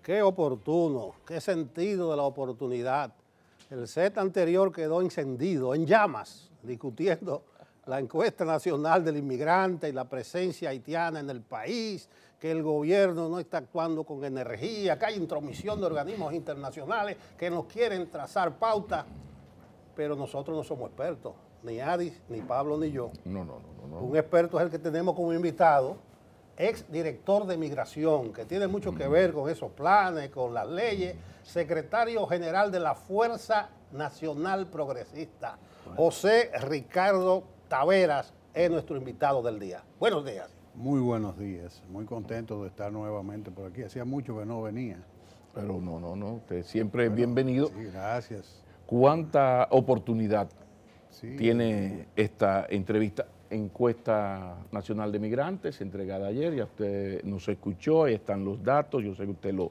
Qué oportuno, qué sentido de la oportunidad. El set anterior quedó encendido, en llamas, discutiendo la encuesta nacional del inmigrante y la presencia haitiana en el país, que el gobierno no está actuando con energía, que hay intromisión de organismos internacionales que nos quieren trazar pautas, pero nosotros no somos expertos, ni Adis, ni Pablo, ni yo. No. Un experto es el que tenemos como invitado, ex director de migración, que tiene mucho que ver con esos planes, con las leyes, secretario general de la Fuerza Nacional Progresista, José Ricardo Taveras, es nuestro invitado del día. Buenos días. Muy buenos días, muy contento de estar nuevamente por aquí. Hacía mucho que no venía. Pero no, usted siempre es bienvenido. Sí, gracias. ¿Cuánta oportunidad tiene esta encuesta nacional de migrantes entregada ayer? Ya usted nos escuchó, ahí están los datos, yo sé que usted lo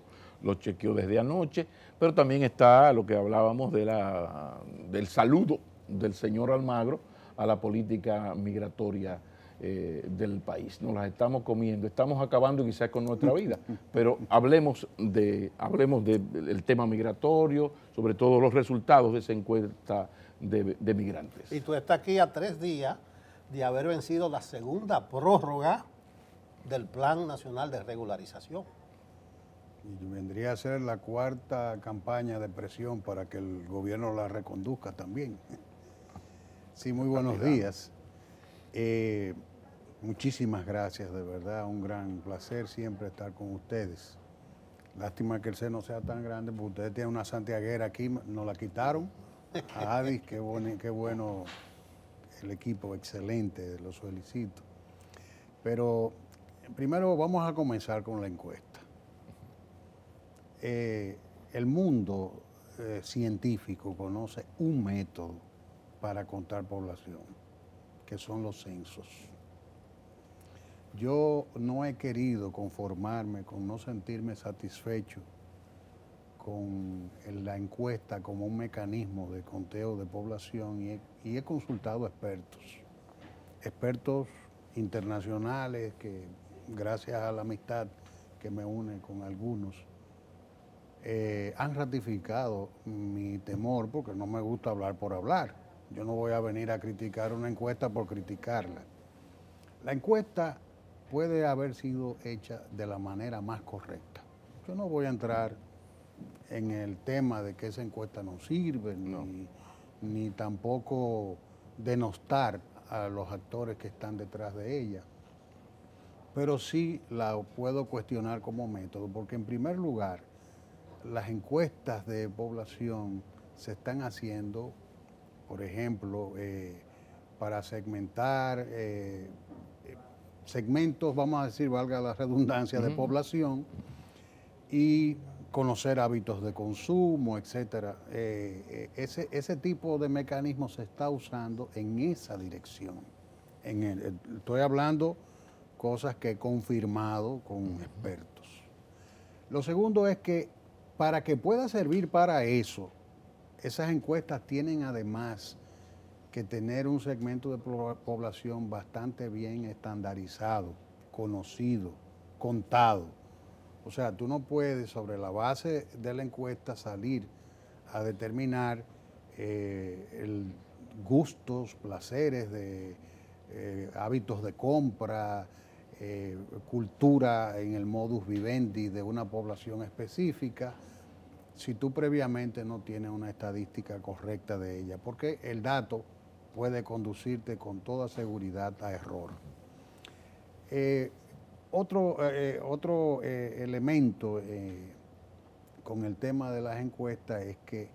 chequeó desde anoche, pero también está lo que hablábamos del saludo del señor Almagro a la política migratoria del país. Nos las estamos comiendo, estamos acabando quizás con nuestra vida, pero hablemos del tema migratorio, sobre todo los resultados de esa encuesta de migrantes. Y tú estás aquí a 3 días de haber vencido la segunda prórroga del Plan Nacional de Regularización. Y vendría a ser la cuarta campaña de presión para que el gobierno la reconduzca también. Sí, muy buenos días. Muchísimas gracias, de verdad, un gran placer siempre estar con ustedes. Lástima que el seno sea tan grande, porque ustedes tienen una santiaguera aquí, nos la quitaron. A Adis, qué bueno el equipo, excelente, los felicito. Pero primero vamos a comenzar con la encuesta. El mundo científico conoce un método para contar población, que son los censos. Yo no he querido conformarme con no sentirme satisfecho con la encuesta como un mecanismo de conteo de población y he consultado expertos internacionales que, gracias a la amistad que me une con algunos, han ratificado mi temor, porque no me gusta hablar por hablar. Yo no voy a venir a criticar una encuesta por criticarla. La encuesta puede haber sido hecha de la manera más correcta. Yo no voy a entrar en el tema de que esa encuesta no sirve, ni tampoco denostar a los actores que están detrás de ella. Pero sí la puedo cuestionar como método, porque en primer lugar, las encuestas de población se están haciendo, por ejemplo, para segmentar segmentos, vamos a decir, valga la redundancia, de población y conocer hábitos de consumo, etcétera. Ese tipo de mecanismo se está usando en esa dirección. Estoy hablando cosas que he confirmado con expertos. Lo segundo es que para que pueda servir para eso, esas encuestas tienen además que tener un segmento de población bastante bien estandarizado, conocido, contado. O sea, tú no puedes sobre la base de la encuesta salir a determinar gustos, placeres, hábitos de compra, cultura en el modus vivendi de una población específica, si tú previamente no tienes una estadística correcta de ella, porque el dato puede conducirte con toda seguridad a error. Otro elemento con el tema de las encuestas es que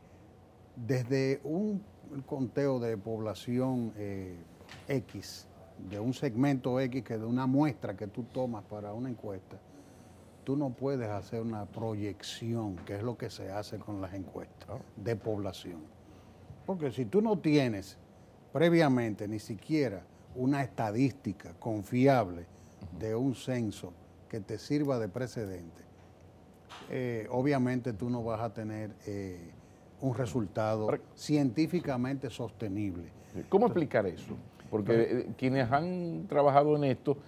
desde un conteo de población X, de un segmento X, que de una muestra que tú tomas para una encuesta, tú no puedes hacer una proyección, que es lo que se hace con las encuestas de población. Porque si tú no tienes previamente ni siquiera una estadística confiable de un censo que te sirva de precedente, obviamente tú no vas a tener un resultado científicamente sostenible. ¿Cómo explicar eso? Porque quienes han trabajado en esto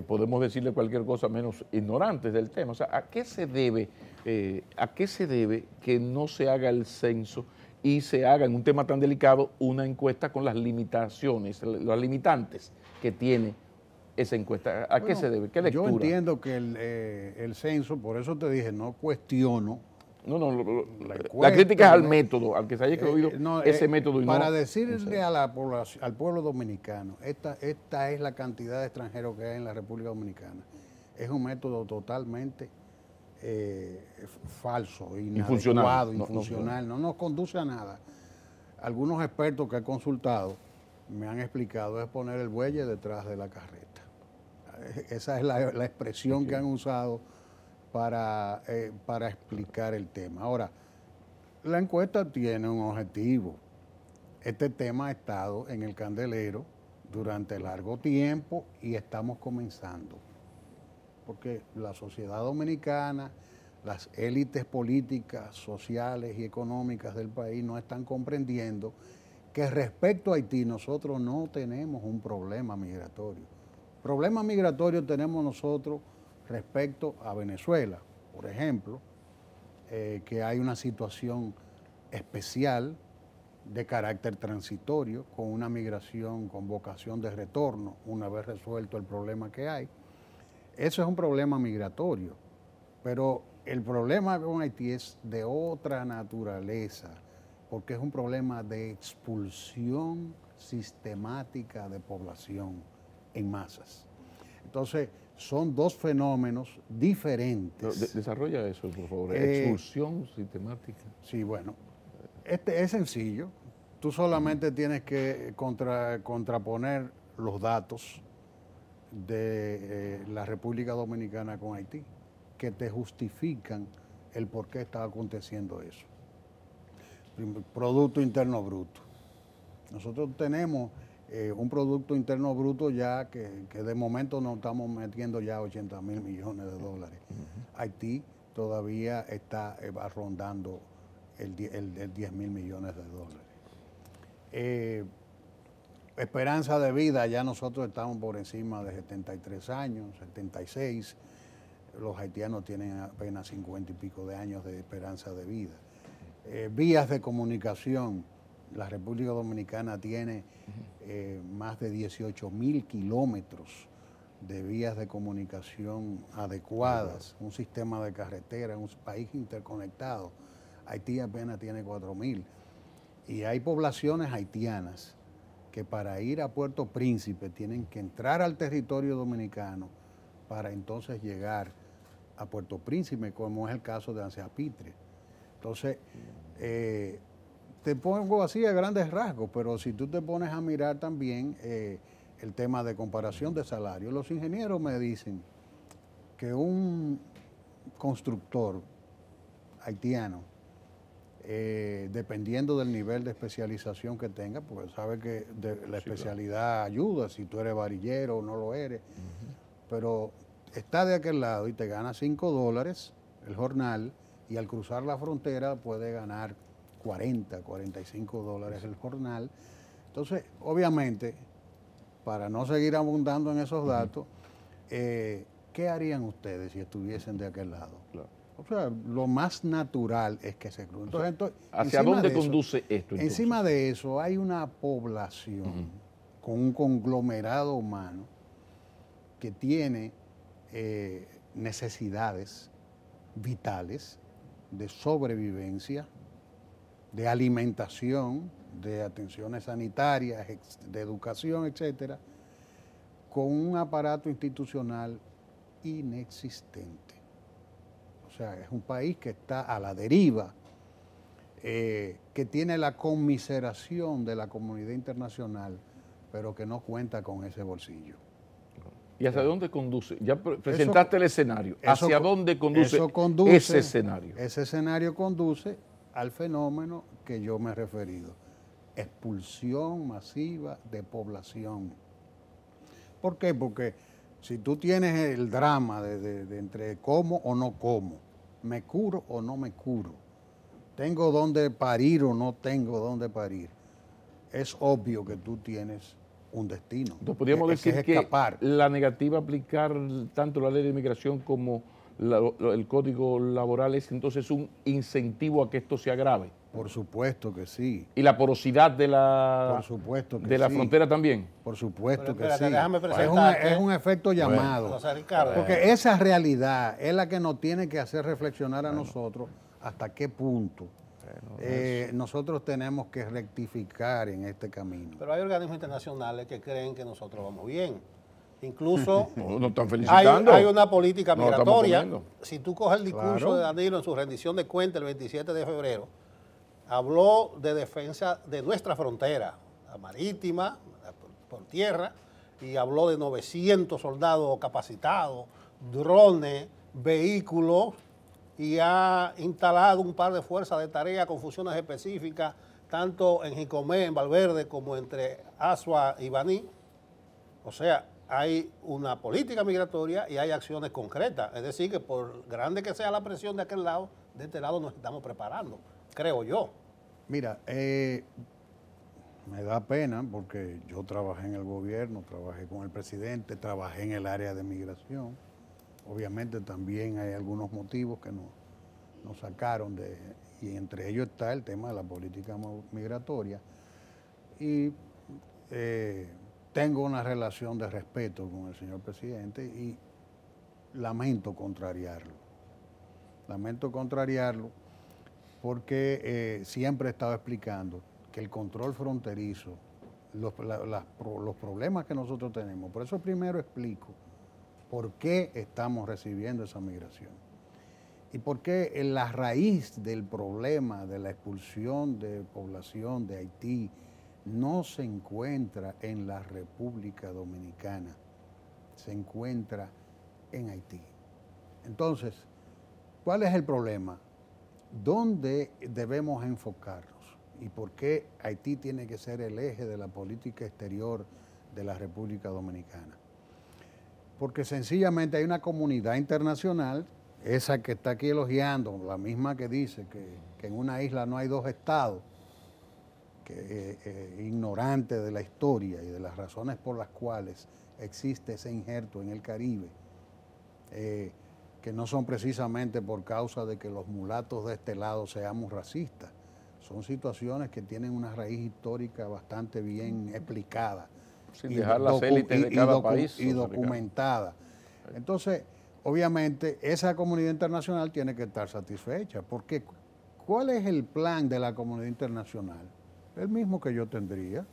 podemos decirle cualquier cosa menos ignorantes del tema. O sea, ¿a qué se debe que no se haga el censo y se haga en un tema tan delicado una encuesta con las limitaciones, las limitantes que tiene esa encuesta? ¿A qué se debe? ¿Qué lectura? Yo entiendo que el censo, por eso te dije, no cuestiono. No, la crítica es al método, al que se haya escogido ese método. Y para decirle a la población, al pueblo dominicano, esta es la cantidad de extranjeros que hay en la República Dominicana. Es un método totalmente falso, inadecuado, infuncional, no nos conduce a nada. Algunos expertos que he consultado me han explicado es poner el buey detrás de la carreta. Esa es la expresión que han usado para explicar el tema. Ahora, la encuesta tiene un objetivo. Este tema ha estado en el candelero durante largo tiempo y estamos comenzando. Porque la sociedad dominicana, las élites políticas, sociales y económicas del país no están comprendiendo que respecto a Haití nosotros no tenemos un problema migratorio. Problema migratorio tenemos nosotros respecto a Venezuela, por ejemplo, que hay una situación especial de carácter transitorio, con una migración con vocación de retorno, una vez resuelto el problema que hay. Eso es un problema migratorio, pero el problema con Haití es de otra naturaleza, porque es un problema de expulsión sistemática de población en masas. Entonces, son dos fenómenos diferentes. Desarrolla eso, por favor. Expulsión sistemática. Sí, bueno. Este es sencillo. Tú solamente tienes que contraponer los datos de la República Dominicana con Haití, que te justifican el por qué está aconteciendo eso. Producto Interno Bruto. Nosotros tenemos un Producto Interno Bruto ya que de momento nos estamos metiendo ya 80.000 millones de dólares. Haití todavía va rondando el 10.000 millones de dólares. Esperanza de vida, ya nosotros estamos por encima de 73 años, 76. Los haitianos tienen apenas 50 y pico de años de esperanza de vida. Vías de comunicación. La República Dominicana tiene más de 18.000 kilómetros de vías de comunicación adecuadas, un sistema de carretera, un país interconectado. Haití apenas tiene 4.000. Y hay poblaciones haitianas que para ir a Puerto Príncipe tienen que entrar al territorio dominicano para entonces llegar a Puerto Príncipe, como es el caso de Anseapitre. Entonces, te pongo así a grandes rasgos, pero si tú te pones a mirar también el tema de comparación de salarios, los ingenieros me dicen que un constructor haitiano, dependiendo del nivel de especialización que tenga, porque sabe que la especialidad ayuda, si tú eres varillero o no lo eres, pero está de aquel lado y te gana $5 el jornal, y al cruzar la frontera puede ganar 40, $45 el jornal. Entonces, obviamente, para no seguir abundando en esos datos, ¿qué harían ustedes si estuviesen de aquel lado? Claro. O sea, lo más natural es que se crucen. Entonces, ¿hacia dónde conduce esto? Entonces? Encima de eso hay una población con un conglomerado humano que tiene necesidades vitales de sobrevivencia, de alimentación, de atenciones sanitarias, de educación, etcétera, con un aparato institucional inexistente. O sea, es un país que está a la deriva, que tiene la conmiseración de la comunidad internacional, pero que no cuenta con ese bolsillo. ¿Y hacia dónde conduce? Ya presentaste el escenario. ¿Hacia dónde conduce ese escenario? Ese escenario conduce al fenómeno que yo me he referido. Expulsión masiva de población. ¿Por qué? Porque si tú tienes el drama de entre como o no como, me curo o no me curo, tengo dónde parir o no tengo dónde parir, es obvio que tú tienes un destino. Entonces, podríamos decir que la negativa a aplicar tanto la ley de inmigración como el código laboral es entonces un incentivo a que esto se agrave. Por supuesto que sí. ¿Y la porosidad de la, por supuesto que de la sí. frontera también? Por supuesto que sí. Es un efecto llamado. Porque esa realidad es la que nos tiene que hacer reflexionar a nosotros hasta qué punto nosotros tenemos que rectificar en este camino. Pero hay organismos internacionales que creen que nosotros vamos bien. Incluso no están felicitando. Hay una política migratoria. Si tú coges el discurso de Danilo en su rendición de cuentas el 27 de febrero, habló de defensa de nuestra frontera, la marítima, por tierra, y habló de 900 soldados capacitados, drones, vehículos, y ha instalado un par de fuerzas de tarea con funciones específicas, tanto en Jicomé, en Valverde, como entre Asua y Baní. O sea, hay una política migratoria y hay acciones concretas. Es decir, que por grande que sea la presión de aquel lado, de este lado nos estamos preparando, creo yo. Mira, me da pena porque yo trabajé en el gobierno, trabajé con el presidente, trabajé en el área de migración. Obviamente también hay algunos motivos que nos sacaron y entre ellos está el tema de la política migratoria. Y tengo una relación de respeto con el señor presidente y lamento contrariarlo. Lamento contrariarlo porque siempre he estado explicando que el control fronterizo, los problemas que nosotros tenemos, por eso primero explico por qué estamos recibiendo esa migración y por qué en la raíz del problema de la expulsión de población de Haití no se encuentra en la República Dominicana, se encuentra en Haití. Entonces, ¿cuál es el problema? ¿Dónde debemos enfocarnos? ¿Y por qué Haití tiene que ser el eje de la política exterior de la República Dominicana? Porque sencillamente hay una comunidad internacional, esa que está aquí elogiando, la misma que dice que en una isla no hay dos estados, que ignorante de la historia y de las razones por las cuales existe ese injerto en el Caribe, que no son precisamente por causa de que los mulatos de este lado seamos racistas, son situaciones que tienen una raíz histórica bastante bien explicada. Sin dejar las élites de cada país. Y documentada. Entonces, obviamente, esa comunidad internacional tiene que estar satisfecha, porque ¿cuál es el plan de la comunidad internacional? El mismo que yo tendría.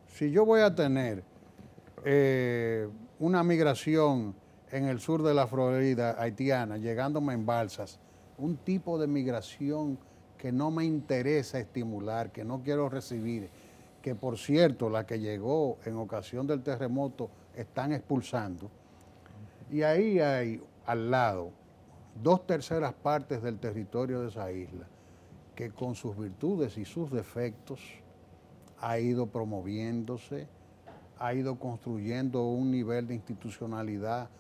Si yo voy a tener una migración en el sur de la Florida haitiana, llegándome en balsas, un tipo de migración que no me interesa estimular, que no quiero recibir, que por cierto, la que llegó en ocasión del terremoto están expulsando. Y ahí hay al lado 2/3 partes del territorio de esa isla, que con sus virtudes y sus defectos ha ido promoviéndose, ha ido construyendo un nivel de institucionalidad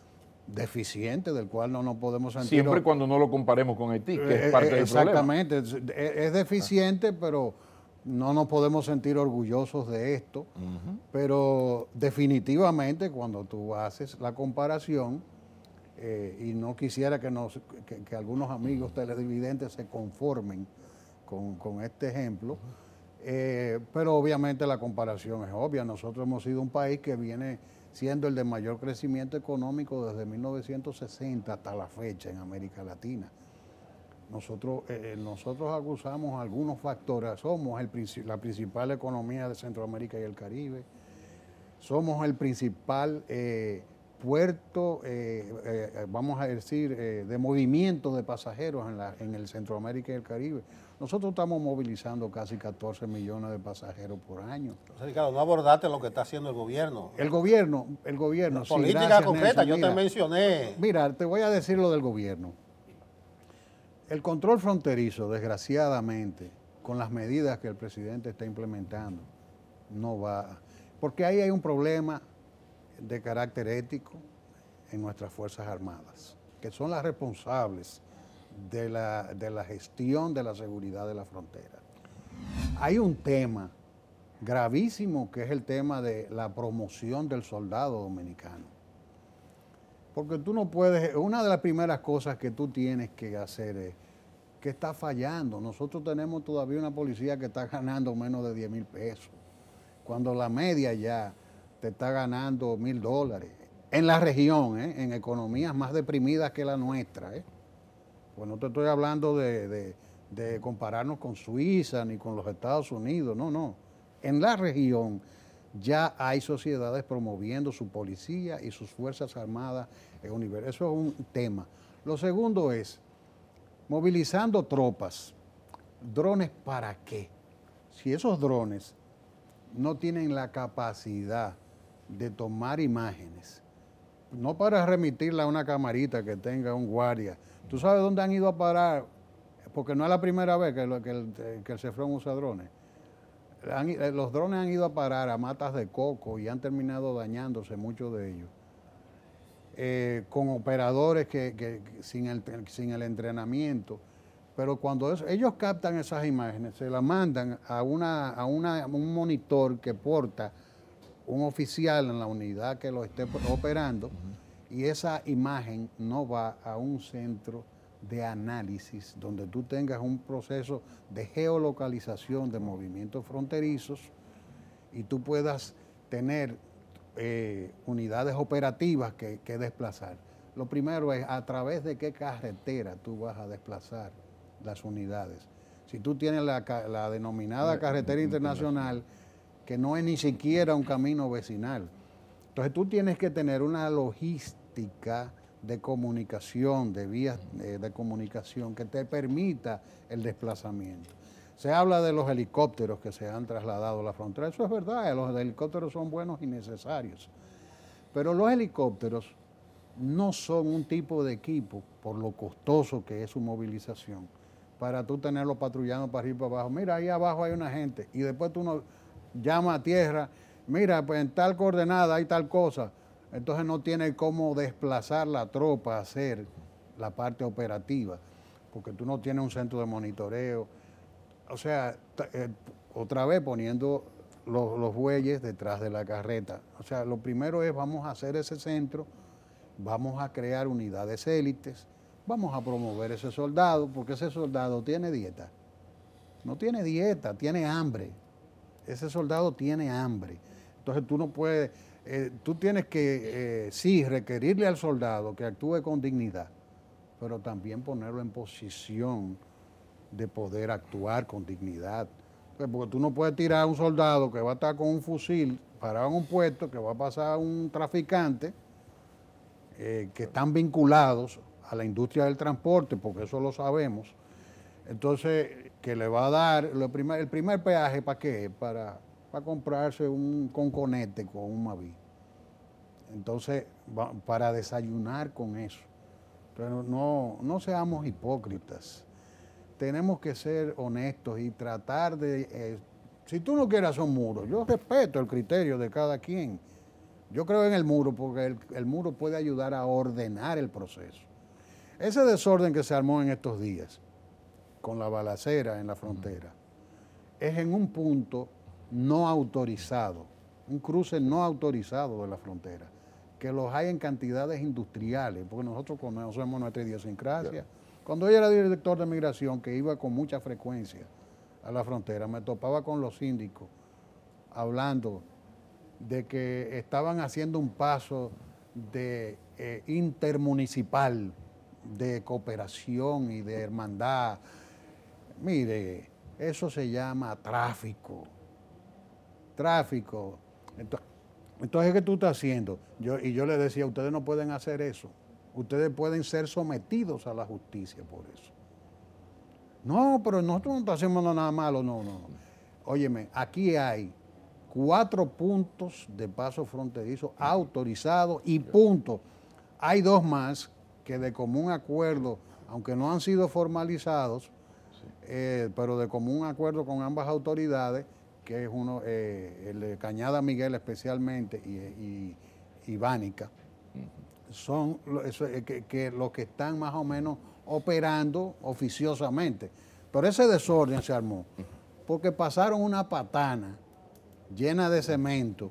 deficiente del cual no nos podemos sentir. Siempre cuando no lo comparemos con Haití, que es parte del problema. Exactamente, es deficiente, pero no nos podemos sentir orgullosos de esto, pero definitivamente cuando tú haces la comparación, y no quisiera que algunos amigos televidentes se conformen con este ejemplo, pero obviamente la comparación es obvia. Nosotros hemos sido un país que viene siendo el de mayor crecimiento económico desde 1960 hasta la fecha en América Latina. Nosotros acusamos algunos factores. Somos la principal economía de Centroamérica y el Caribe. Somos el principal puerto, vamos a decir, de movimiento de pasajeros en el Centroamérica y el Caribe. Nosotros estamos movilizando casi 14 millones de pasajeros por año. Entonces, Ricardo, no abordaste lo que está haciendo el gobierno. El gobierno. La política concreta, yo te mencioné. Mira, te voy a decir lo del gobierno. El control fronterizo, desgraciadamente, con las medidas que el presidente está implementando, no va. Porque ahí hay un problema de carácter ético en nuestras Fuerzas Armadas, que son las responsables de la gestión de la seguridad de la frontera. Hay un tema gravísimo, que es el tema de la promoción del soldado dominicano. Porque tú no puedes, una de las primeras cosas que tú tienes que hacer es que está fallando. Nosotros tenemos todavía una policía que está ganando menos de 10,000 pesos, cuando la media ya te está ganando $1,000. En la región, en economías más deprimidas que la nuestra. Pues no te estoy hablando de compararnos con Suiza ni con los Estados Unidos, no. En la región ya hay sociedades promoviendo su policía y sus fuerzas armadas en un nivel. Eso es un tema. Lo segundo es movilizando tropas. ¿Drones para qué? Si esos drones no tienen la capacidad de tomar imágenes, no para remitirla a una camarita que tenga un guardia. ¿Tú sabes dónde han ido a parar? Porque no es la primera vez que el Cefron usa drones. Los drones han ido a parar a matas de coco y han terminado dañándose muchos de ellos, con operadores que sin el entrenamiento. Pero cuando ellos captan esas imágenes, se las mandan a un monitor que porta un oficial en la unidad que lo esté operando, y esa imagen no va a un centro de análisis donde tú tengas un proceso de geolocalización de movimientos fronterizos y tú puedas tener unidades operativas que desplazar. Lo primero es a través de qué carretera tú vas a desplazar las unidades. Si tú tienes la denominada carretera internacional, que no es ni siquiera un camino vecinal, entonces tú tienes que tener una logística de comunicación, de vías de comunicación que te permita el desplazamiento. Se habla de los helicópteros que se han trasladado a la frontera. Eso es verdad, los helicópteros son buenos y necesarios. Pero los helicópteros no son un tipo de equipo, por lo costoso que es su movilización, para tú tenerlo patrullando para arriba y para abajo. Mira, ahí abajo hay una gente, y después tú no llamas a tierra, mira, pues en tal coordenada hay tal cosa. Entonces no tiene cómo desplazar la tropa a hacer la parte operativa, porque tú no tienes un centro de monitoreo. O sea, otra vez poniendo los bueyes detrás de la carreta. O sea, lo primero es, vamos a hacer ese centro, vamos a crear unidades élites, vamos a promover ese soldado, porque ese soldado tiene dieta. No tiene dieta, tiene hambre. Ese soldado tiene hambre. Entonces tú no puedes, tú tienes que, sí, requerirle al soldado que actúe con dignidad, pero también ponerlo en posición de poder actuar con dignidad. Porque tú no puedes tirar a un soldado que va a estar con un fusil parado en un puesto, que va a pasar a un traficante, que están vinculados a la industria del transporte, porque eso lo sabemos. Entonces, que le va a dar el primer peaje, ¿para qué? Para comprarse un conconete con un Maví. Entonces, para desayunar con eso. Pero no seamos hipócritas. Tenemos que ser honestos y tratar de... si tú no quieres hacer un muro, yo respeto el criterio de cada quien. Yo creo en el muro porque el muro puede ayudar a ordenar el proceso. Ese desorden que se armó en estos días, con la balacera en la frontera, es en un punto no autorizado, un cruce no autorizado de la frontera, que los hay en cantidades industriales, porque nosotros conocemos nuestra idiosincrasia. Cuando yo era director de migración, que iba con mucha frecuencia a la frontera, me topaba con los síndicos hablando de que estaban haciendo un paso de intermunicipal, de cooperación y de hermandad. Mire, eso se llama tráfico. Tráfico. Entonces, ¿qué tú estás haciendo? Yo le decía, ustedes no pueden hacer eso. Ustedes pueden ser sometidos a la justicia por eso. No, pero nosotros no estamos haciendo nada malo, no. Óyeme, aquí hay 4 puntos de paso fronterizo autorizados y punto. Hay 2 más que de común acuerdo, aunque no han sido formalizados, pero de común acuerdo con ambas autoridades, que es uno, el de Cañada Miguel especialmente y Bánica, son los que están más o menos operando oficiosamente. Pero ese desorden se armó porque pasaron una patana llena de cemento,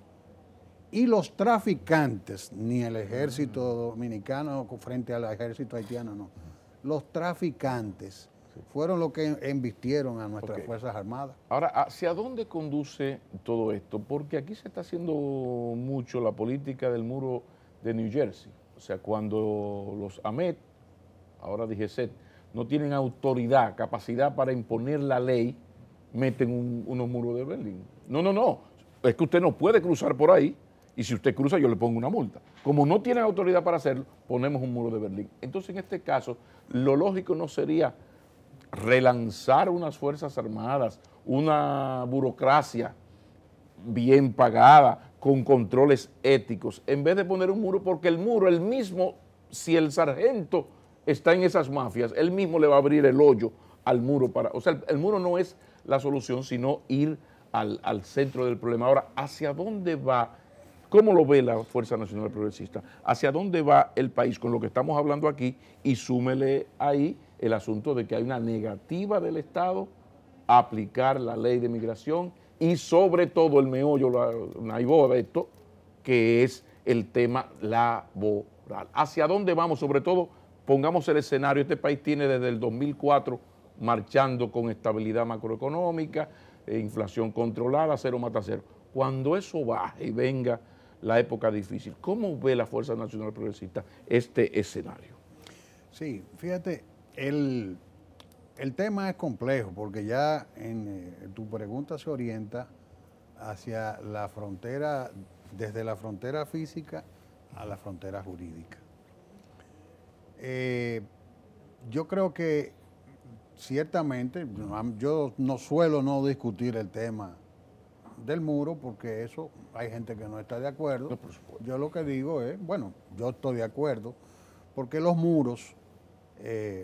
y los traficantes, ni el ejército dominicano frente al ejército haitiano, no. Los traficantes fueron los que embistieron a nuestras Fuerzas Armadas. Ahora, ¿hacia dónde conduce todo esto? Porque aquí se está haciendo mucho la política del muro de New Jersey. O sea, cuando los AMET, ahora DGCET, no tienen autoridad, capacidad para imponer la ley, meten unos muros de Berlín. No. Es que usted no puede cruzar por ahí y si usted cruza yo le pongo una multa. Como no tienen autoridad para hacerlo, ponemos un muro de Berlín. Entonces, en este caso, lo lógico no sería relanzar unas Fuerzas Armadas, una burocracia bien pagada, con controles éticos, en vez de poner un muro, porque el muro, el mismo, si el sargento está en esas mafias, él mismo le va a abrir el hoyo al muro para, o sea, el muro no es la solución, sino ir al centro del problema. Ahora, ¿hacia dónde va? ¿Cómo lo ve la Fuerza Nacional Progresista? ¿Hacia dónde va el país con lo que estamos hablando aquí? Y súmele ahí el asunto de que hay una negativa del Estado a aplicar la ley de migración y sobre todo el meollo, la naiboa de esto, que es el tema laboral. ¿Hacia dónde vamos? Sobre todo, pongamos el escenario, este país tiene desde el 2004 marchando con estabilidad macroeconómica, inflación controlada, cero mata cero. Cuando eso baje y venga la época difícil, ¿cómo ve la Fuerza Nacional Progresista este escenario? Sí, fíjate, el tema es complejo porque ya tu pregunta se orienta hacia la frontera, desde la frontera física a la frontera jurídica. Yo creo que ciertamente, yo no suelo no discutir el tema del muro porque eso hay gente que no está de acuerdo. No, yo lo que digo es, bueno, yo estoy de acuerdo porque los muros,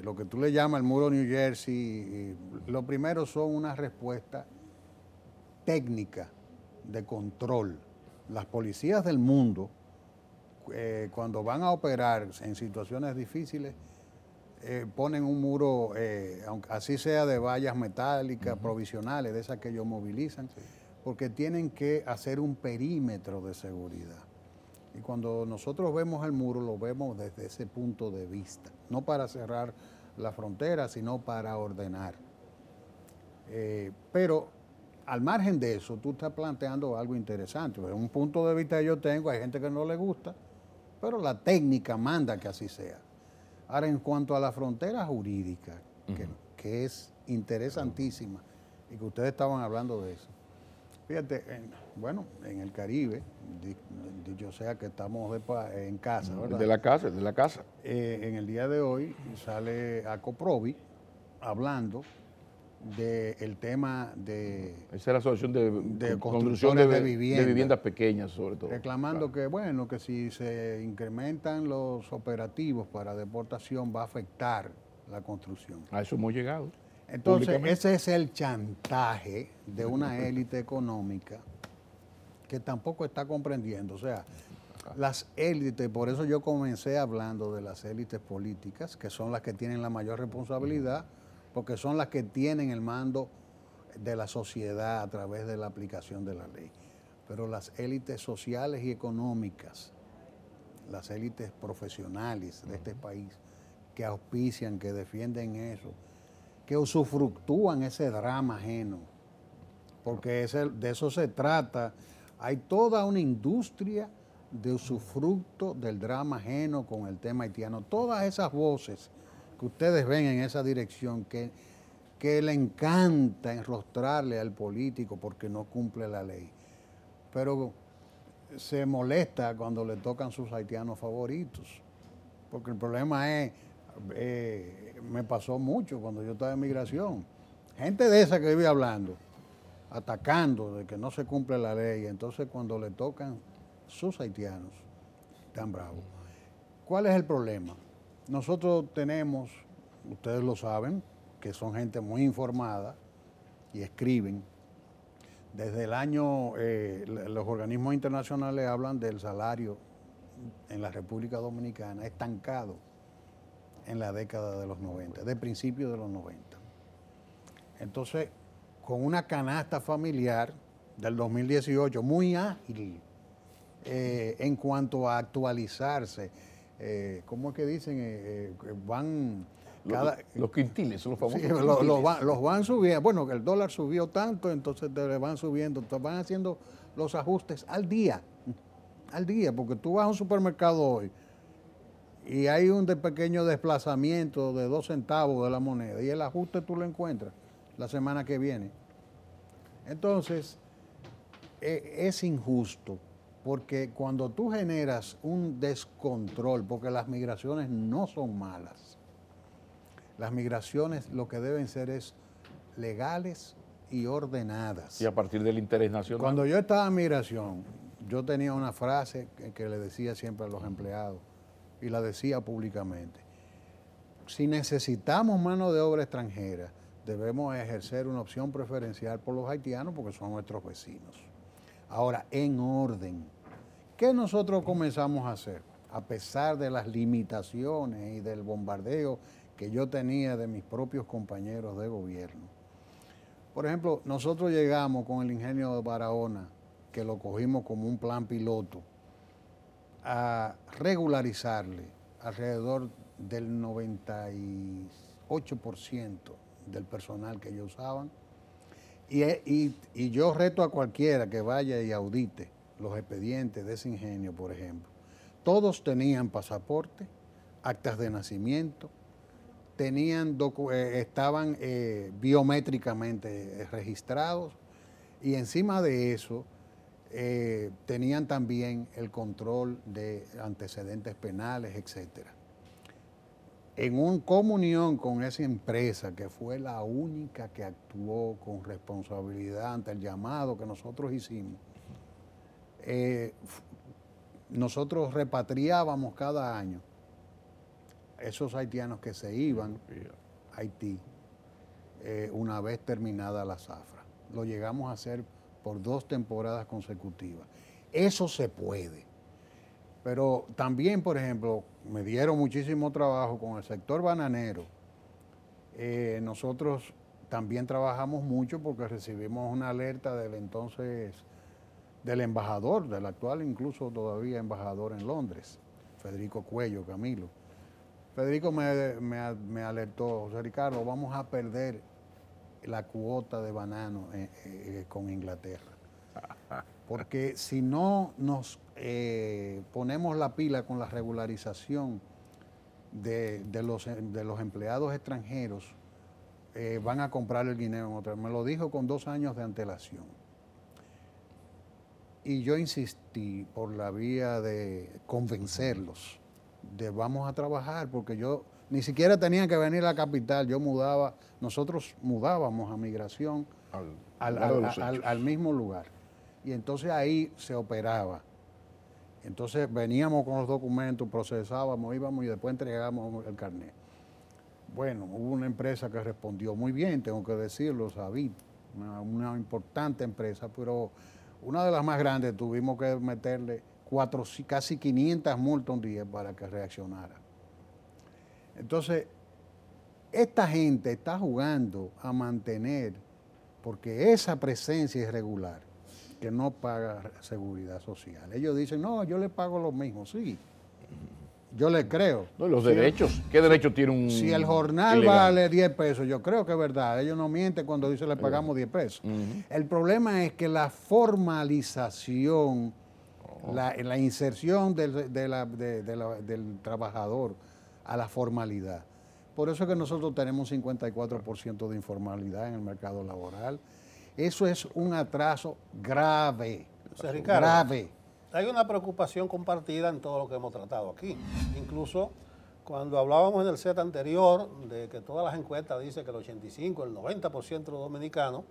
lo que tú le llamas el muro New Jersey, lo primero son una respuesta técnica de control. Las policías del mundo, cuando van a operar en situaciones difíciles, ponen un muro, aunque así sea de vallas metálicas, provisionales, de esas que ellos movilizan, porque tienen que hacer un perímetro de seguridad. Y cuando nosotros vemos el muro, lo vemos desde ese punto de vista, no para cerrar la frontera, sino para ordenar. Pero al margen de eso, tú estás planteando algo interesante. Desde un punto de vista que yo tengo, hay gente que no le gusta, pero la técnica manda que así sea. Ahora, en cuanto a la frontera jurídica, que es interesantísima, y que ustedes estaban hablando de eso. Fíjate, en el Caribe, dicho sea que estamos en casa, ¿verdad? De la casa. En el día de hoy sale ACOPROVI hablando del tema de... Esa es la asociación de construcción de viviendas pequeñas, sobre todo. Reclamando que, bueno, que si se incrementan los operativos para deportación va a afectar la construcción. A eso hemos llegado. Entonces, ese es el chantaje de una élite económica que tampoco está comprendiendo. O sea, las élites, por eso yo comencé hablando de las élites políticas, que son las que tienen la mayor responsabilidad, porque son las que tienen el mando de la sociedad a través de la aplicación de la ley. Pero las élites sociales y económicas, las élites profesionales de este país, que auspician, que defienden eso, que usufructúan ese drama ajeno, porque de eso se trata. Hay toda una industria de usufructo del drama ajeno con el tema haitiano. Todas esas voces que ustedes ven en esa dirección, que le encanta enrostrarle al político porque no cumple la ley, pero se molesta cuando le tocan sus haitianos favoritos, porque el problema es, me pasó mucho cuando yo estaba en migración, gente de esa que vive hablando, atacando de que no se cumple la ley, entonces cuando le tocan sus haitianos, están bravos. ¿Cuál es el problema? Nosotros tenemos, ustedes lo saben, que son gente muy informada y escriben. Desde el año, los organismos internacionales hablan del salario en la República Dominicana estancado en la década de los 90, de principios de los 90. Entonces, con una canasta familiar del 2018, muy ágil en cuanto a actualizarse. ¿Cómo es que dicen? Van... Los quintiles, son los famosos sí, quintiles. los van subiendo. Bueno, el dólar subió tanto, entonces le van subiendo. Entonces van haciendo los ajustes al día, porque tú vas a un supermercado hoy y hay un pequeño desplazamiento de 2 centavos de la moneda y el ajuste tú lo encuentras la semana que viene. Entonces, es injusto, porque cuando tú generas un descontrol, porque las migraciones no son malas, las migraciones lo que deben ser es legales y ordenadas. Y a partir del interés nacional. Cuando yo estaba en migración, yo tenía una frase que le decía siempre a los empleados, y la decía públicamente: si necesitamos mano de obra extranjera, debemos ejercer una opción preferencial por los haitianos porque son nuestros vecinos. Ahora, en orden, ¿qué nosotros comenzamos a hacer? A pesar de las limitaciones y del bombardeo que yo tenía de mis propios compañeros de gobierno. Por ejemplo, nosotros llegamos con el ingenio de Barahona, que lo cogimos como un plan piloto, a regularizarle alrededor del 98% del personal que ellos usaban. Y yo reto a cualquiera que vaya y audite los expedientes de ese ingenio, por ejemplo. Todos tenían pasaporte, actas de nacimiento, estaban biométricamente registrados, y encima de eso tenían también el control de antecedentes penales, etcétera. En comunión con esa empresa, que fue la única que actuó con responsabilidad ante el llamado que nosotros hicimos, nosotros repatriábamos cada año esos haitianos que se iban a Haití una vez terminada la zafra. Lo llegamos a hacer por 2 temporadas consecutivas. Eso se puede. Pero también, por ejemplo, me dieron muchísimo trabajo con el sector bananero. Nosotros también trabajamos mucho porque recibimos una alerta del embajador, del actual incluso todavía embajador en Londres, Federico Cuello Camilo. Federico me alertó: José Ricardo, vamos a perder la cuota de banano con Inglaterra. Porque si no nos ponemos la pila con la regularización de los empleados extranjeros, van a comprar el guineo en otra. Me lo dijo con 2 años de antelación. Y yo insistí por la vía de convencerlos de vamos a trabajar, porque yo ni siquiera tenía que venir a la capital, nosotros mudábamos a migración al mismo lugar. Y entonces ahí se operaba. Entonces veníamos con los documentos, procesábamos, íbamos y después entregábamos el carnet. Bueno, hubo una empresa que respondió muy bien, tengo que decirlo, Sabit, una importante empresa, pero una de las más grandes. Tuvimos que meterle casi 500 multas un día para que reaccionara. Entonces, esta gente está jugando a mantener, porque esa presencia irregular, que no paga seguridad social. Ellos dicen: no, yo le pago lo mismo. Sí, yo le creo. No, los derechos. ¿Qué derecho tiene un Si el jornal ilegal vale 10 pesos, yo creo que es verdad. Ellos no mienten cuando dicen le pagamos 10 pesos. El problema es que la formalización, la inserción del trabajador a la formalidad. Por eso es que nosotros tenemos un 54% de informalidad en el mercado laboral. Eso es un atraso grave. O sea, Ricardo, grave. Hay una preocupación compartida en todo lo que hemos tratado aquí. Incluso cuando hablábamos en el set anterior de que todas las encuestas dicen que el 85, el 90% de los dominicanos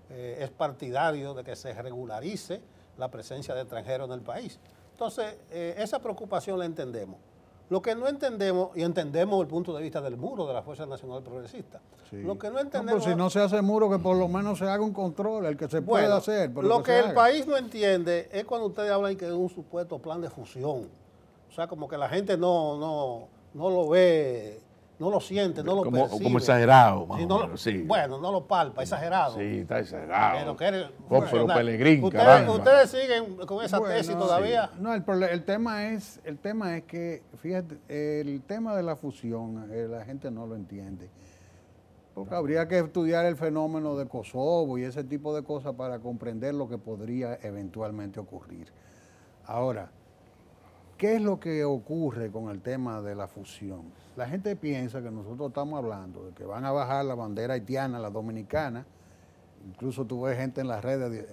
es partidario de que se regularice la presencia de extranjeros en el país. Entonces, esa preocupación la entendemos. Lo que no entendemos, y entendemos el punto de vista del muro de la Fuerza Nacional Progresista, sí. Lo que no entendemos... pero si no se hace muro, que por lo menos se haga un control, el que se pueda hacer. Pero lo que el país no entiende es cuando ustedes hablan que es un supuesto plan de fusión. O sea, como que la gente no lo ve no lo siente, no lo percibe. Como exagerado, más Sí, o menos, sí. Bueno, no lo palpa, exagerado. Sí, está exagerado. Pero que eres Pero Pelegrín, caramba. caramba. ¿Ustedes siguen con esa tesis todavía? Sí. No, el tema es que, fíjate, el tema de la fusión, la gente no lo entiende. Porque habría que estudiar el fenómeno de Kosovo y ese tipo de cosas para comprender lo que podría eventualmente ocurrir. Ahora, ¿qué es lo que ocurre con el tema de la fusión? La gente piensa que nosotros estamos hablando de que van a bajar la bandera haitiana, la dominicana. Incluso tú ves gente en las redes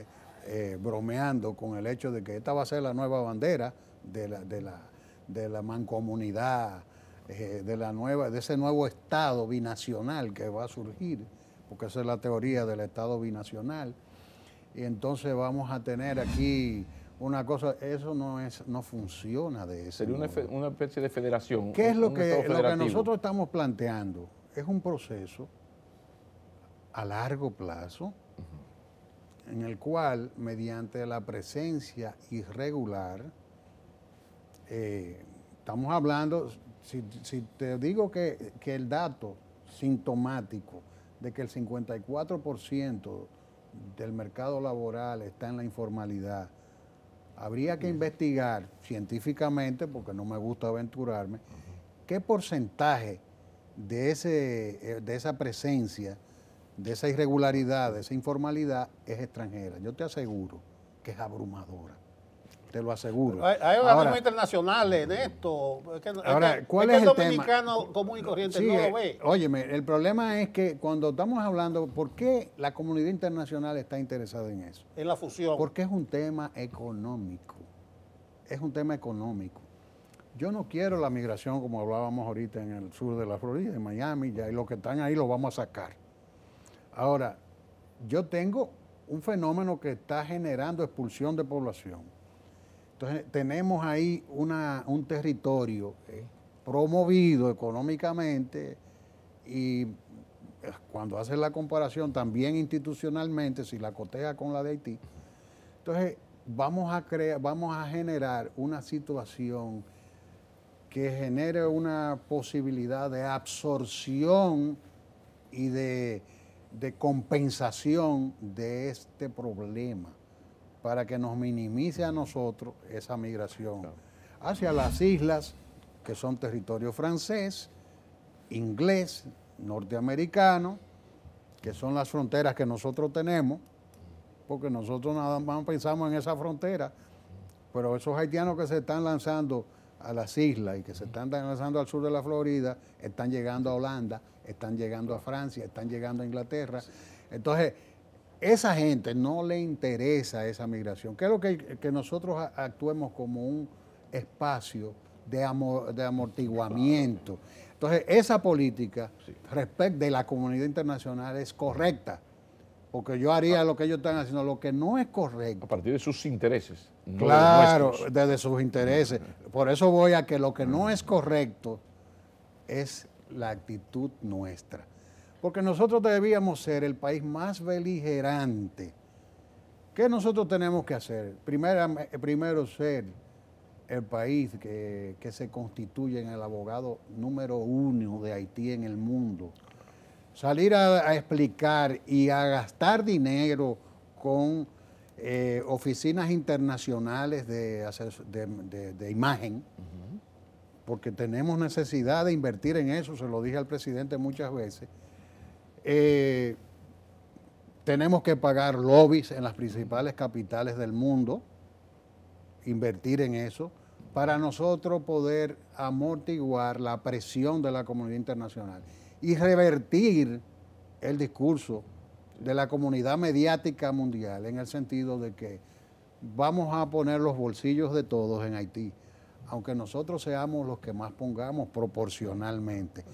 bromeando con el hecho de que esta va a ser la nueva bandera de la mancomunidad, de ese nuevo Estado binacional que va a surgir, porque esa es la teoría del Estado binacional. Y entonces vamos a tener aquí una cosa, eso no funciona de ese Sería una especie de federación. ¿Qué es lo que nosotros estamos planteando? Es un proceso a largo plazo en el cual, mediante la presencia irregular, estamos hablando, si te digo que el dato sintomático de que el 54% del mercado laboral está en la informalidad, habría que investigar científicamente, porque no me gusta aventurarme, qué porcentaje de esa presencia, de esa irregularidad, de esa informalidad es extranjera. Yo te aseguro que es abrumadora. Te lo aseguro. Hay organismos internacionales en esto. ¿Cuál es el dominicano común y corriente no lo ve? Óyeme, el problema es que cuando estamos hablando, ¿por qué la comunidad internacional está interesada en eso? En la fusión. Porque es un tema económico. Es un tema económico. Yo no quiero la migración como hablábamos ahorita en el sur de la Florida, en Miami, ya, y los que están ahí los vamos a sacar. Ahora, yo tengo un fenómeno que está generando expulsión de población. Entonces, tenemos ahí un territorio promovido económicamente y cuando hace la comparación también institucionalmente, si la coteja con la de Haití, entonces vamos a generar una situación que genere una posibilidad de absorción y de compensación de este problema, para que nos minimice a nosotros esa migración hacia las islas, que son territorio francés, inglés, norteamericano, que son las fronteras que nosotros tenemos, porque nosotros nada más pensamos en esa frontera, pero esos haitianos que se están lanzando a las islas y que se están lanzando al sur de la Florida, están llegando a Holanda, están llegando a Francia, están llegando a Inglaterra. Entonces, esa gente no le interesa esa migración. ¿Qué es lo que nosotros actuemos como un espacio de amortiguamiento? Entonces, esa política respecto de la comunidad internacional es correcta, porque yo haría lo que ellos están haciendo. Lo que no es correcto, a partir de sus intereses. No claro, desde sus intereses. Por eso voy a que lo que no es correcto es la actitud nuestra. Porque nosotros debíamos ser el país más beligerante. ¿Qué nosotros tenemos que hacer? Primero ser el país que se constituye en el abogado número 1 de Haití en el mundo. Salir a explicar y a gastar dinero con oficinas internacionales de imagen, porque tenemos necesidad de invertir en eso, se lo dije al presidente muchas veces. Tenemos que pagar lobbies en las principales capitales del mundo, invertir en eso, para nosotros poder amortiguar la presión de la comunidad internacional y revertir el discurso de la comunidad mediática mundial en el sentido de que vamos a poner los bolsillos de todos en Haití, aunque nosotros seamos los que más pongamos proporcionalmente.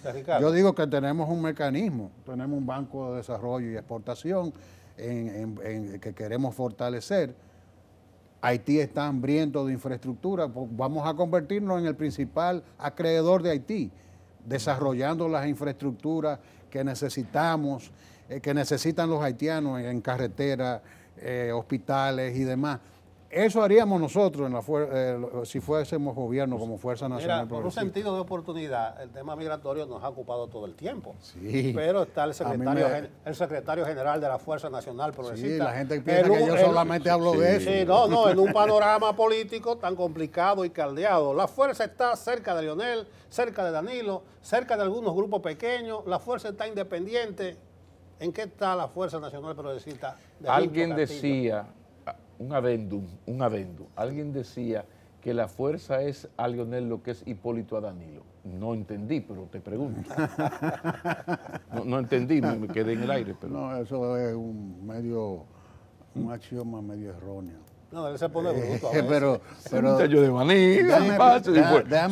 Yo digo que tenemos un mecanismo, tenemos un banco de desarrollo y exportación que queremos fortalecer. Haití está hambriento de infraestructura, vamos a convertirnos en el principal acreedor de Haití, desarrollando las infraestructuras que necesitamos, que necesitan los haitianos en carreteras, hospitales y demás. Eso haríamos nosotros si fuésemos gobierno como Fuerza Nacional Mira, por un Progresista. sentido de oportunidad, el tema migratorio nos ha ocupado todo el tiempo. Sí. Pero está el secretario general de la Fuerza Nacional Progresista. Sí, la gente piensa que yo solamente hablo de eso. Sí, no, en un panorama político tan complicado y caldeado. La fuerza está cerca de Leonel, cerca de Danilo, cerca de algunos grupos pequeños. La fuerza está independiente. ¿En qué está la Fuerza Nacional Progresista? Alguien decía, un adendum, alguien decía que la fuerza es a Leonel lo que es Hipólito a Danilo. No entendí, pero te pregunto. No entendí, me quedé en el aire. Pero... No, eso es un axioma medio erróneo. No, él se pone bruto. Pero yo de maní,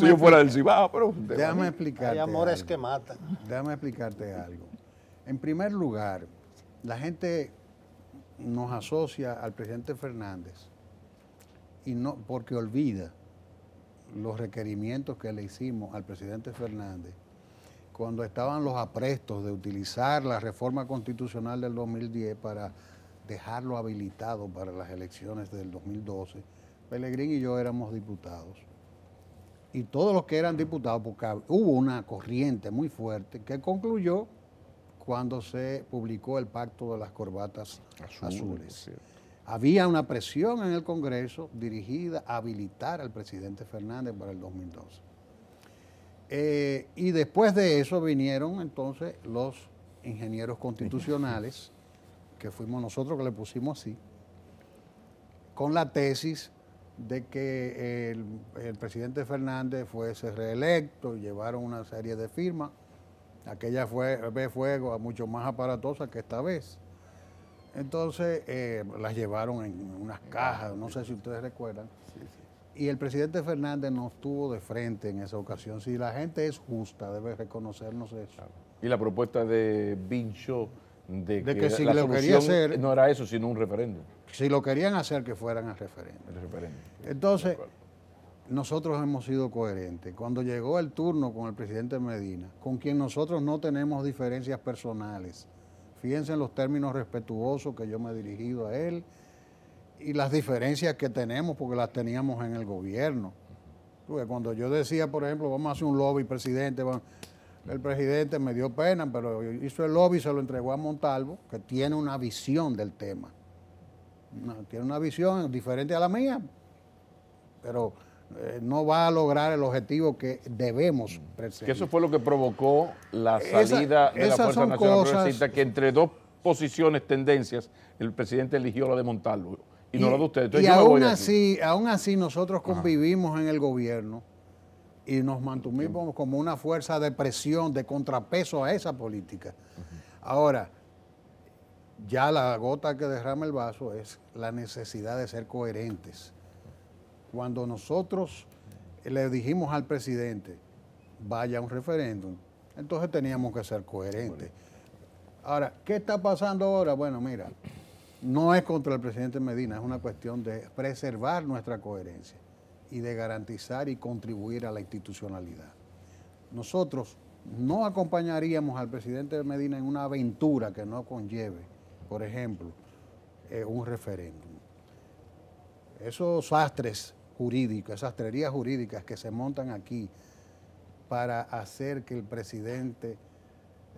si yo fuera del Cibao, pero... Déjame explicarte. Hay amores algo. que matan. Déjame explicarte algo. En primer lugar, la gente nos asocia al presidente Fernández y no porque olvida los requerimientos que le hicimos al presidente Fernández cuando estaban los aprestos de utilizar la reforma constitucional del 2010 para dejarlo habilitado para las elecciones del 2012. Pelegrín y yo éramos diputados. Y todos los que eran diputados, porque hubo una corriente muy fuerte que concluyó cuando se publicó el pacto de las corbatas azules. Sí. Había una presión en el Congreso dirigida a habilitar al presidente Fernández para el 2012. Y después de eso vinieron entonces los ingenieros constitucionales, que fuimos nosotros que le pusimos así, con la tesis de que el presidente Fernández fuese reelecto y llevaron una serie de firmas. Aquella vez fue mucho más aparatosa que esta vez. Entonces las llevaron en unas cajas, no sé si ustedes recuerdan. Y el presidente Fernández nos tuvo de frente en esa ocasión. Si la gente es justa, debe reconocernos eso. Y la propuesta de Bincho de que si la lo quería hacer, no era eso, sino un referéndum. Si lo querían hacer, que fueran a referéndum. El referéndum. Entonces, nosotros hemos sido coherentes. Cuando llegó el turno con el presidente Medina, con quien nosotros no tenemos diferencias personales, fíjense en los términos respetuosos que yo me he dirigido a él y las diferencias que tenemos porque las teníamos en el gobierno. Cuando yo decía, por ejemplo, vamos a hacer un lobby, presidente, el presidente me dio pena, pero hizo el lobby y se lo entregó a Montalvo, que tiene una visión del tema. Tiene una visión diferente a la mía, pero no va a lograr el objetivo que debemos perseguir. Que eso fue lo que provocó la salida de la Fuerza Nacional Progresista, que entre dos posiciones, tendencias, el presidente eligió la de Montalvo y no la de ustedes. Entonces, aún así nosotros convivimos en el gobierno y nos mantuvimos como una fuerza de presión, de contrapeso a esa política. Ahora, ya la gota que derrama el vaso es la necesidad de ser coherentes. Cuando nosotros le dijimos al presidente, vaya a un referéndum, entonces teníamos que ser coherentes. Ahora, ¿qué está pasando ahora? Bueno, mira, no es contra el presidente Medina, es una cuestión de preservar nuestra coherencia y de garantizar y contribuir a la institucionalidad. Nosotros no acompañaríamos al presidente Medina en una aventura que no conlleve, por ejemplo, un referéndum. Esos sastres jurídicos, esas sastrerías jurídicas que se montan aquí para hacer que el presidente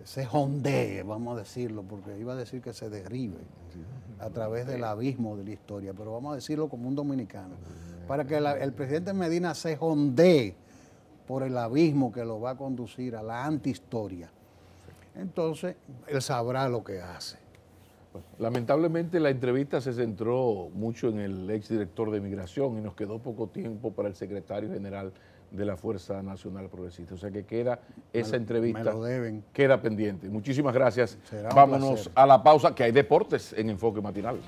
se hondee, vamos a decirlo, porque iba a decir que se derribe a través del abismo de la historia, pero vamos a decirlo como un dominicano, para que el presidente Medina se hondee por el abismo que lo va a conducir a la antihistoria. Entonces, él sabrá lo que hace. Lamentablemente la entrevista se centró mucho en el exdirector de Migración y nos quedó poco tiempo para el secretario general de la Fuerza Nacional Progresista. O sea que queda esa entrevista, me lo deben. Queda pendiente. Muchísimas gracias. Será un Vámonos placer. a la pausa, que hay deportes en Enfoque Matinal.